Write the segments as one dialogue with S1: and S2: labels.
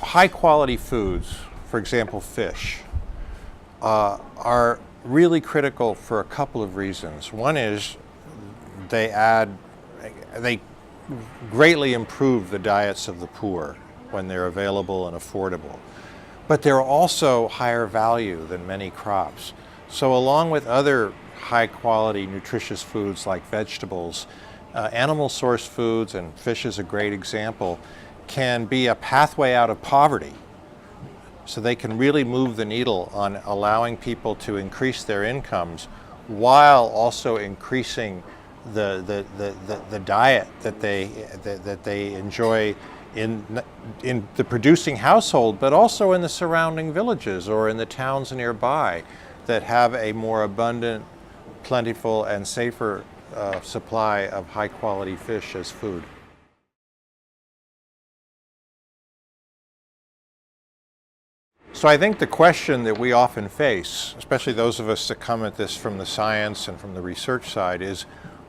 S1: high quality foods, for example fish, are really critical for a couple of reasons. One is they greatly improve the diets of the poor when they're available and affordable. But they're also higher value than many crops. So along with other high quality nutritious foods like vegetables, animal source foods, and fish is a great example, can be a pathway out of poverty. So they can really move the needle on allowing people to increase their incomes while also increasing the diet that they enjoy in the producing household, but also in the surrounding villages or in the towns nearby that have a more abundant, plentiful, and safer supply of high quality fish as food. So I think the question that we often face, especially those of us that come at this from the science and from the research side, is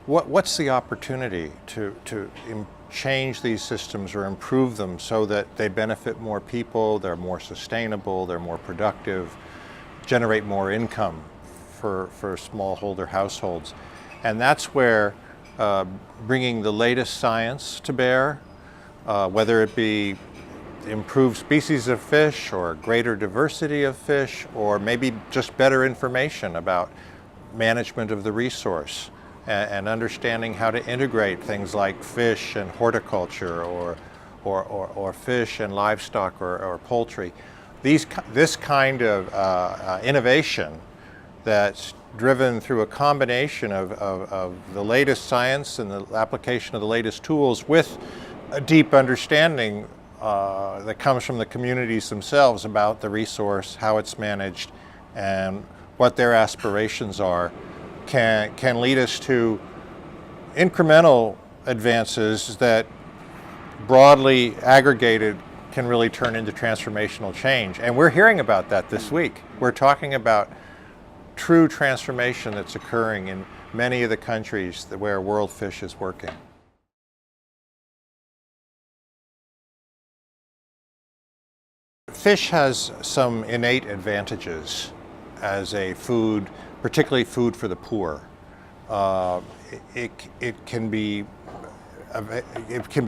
S1: what's the opportunity to change these systems or improve them so that they benefit more people, they're more sustainable, they're more productive, generate more income for smallholder households. And that's where bringing the latest science to bear, whether it be improved species of fish or greater diversity of fish, or maybe just better information about management of the resource and understanding how to integrate things like fish and horticulture or fish and livestock or poultry. This kind of innovation that's driven through a combination of the latest science and the application of the latest tools with a deep understanding that comes from the communities themselves about the resource, how it's managed, and what their aspirations are, can lead us to incremental advances that, broadly aggregated, can really turn into transformational change. And we're hearing about that this week. We're talking about true transformation that's occurring in many of the countries where World Fish is working. Fish has some innate advantages as a food, particularly food for the poor. It can be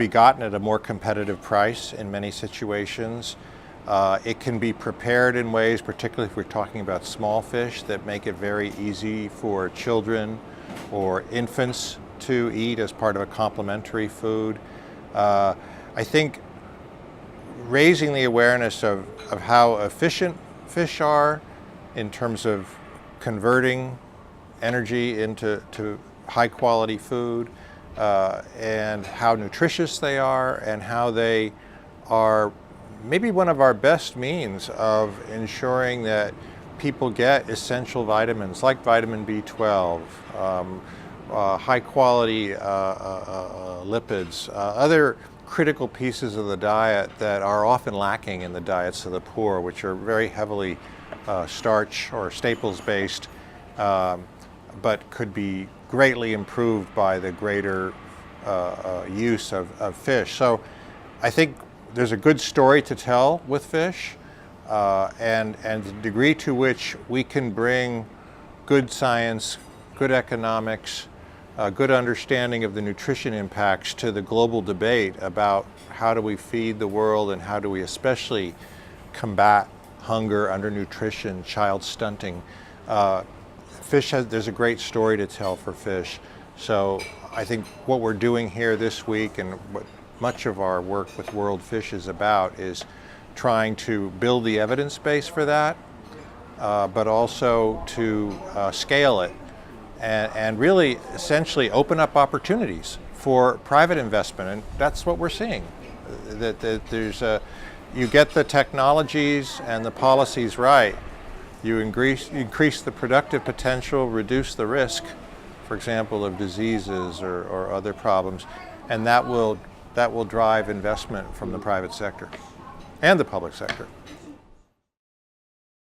S1: gotten at a more competitive price in many situations. It can be prepared in ways, particularly if we're talking about small fish, that make it very easy for children or infants to eat as part of a complementary food. I think raising the awareness of how efficient fish are in terms of converting energy into high quality food, and how nutritious they are, and how they are maybe one of our best means of ensuring that people get essential vitamins like vitamin B12, high quality lipids, other critical pieces of the diet that are often lacking in the diets of the poor, which are very heavily starch or staples based, but could be greatly improved by the greater use of fish. So I think there's a good story to tell with fish, and the degree to which we can bring good science, good economics, good understanding of the nutrition impacts to the global debate about how do we feed the world and how do we especially combat hunger, undernutrition, child stunting. There's a great story to tell for fish. So I think what we're doing here this week, and what much of our work with World Fish is about, is trying to build the evidence base for that, but also to scale it and really essentially open up opportunities for private investment. And that's what we're seeing, that there's you get the technologies and the policies right, you increase the productive potential, reduce the risk, for example, of diseases or other problems, and that will drive investment from the private sector and the public sector.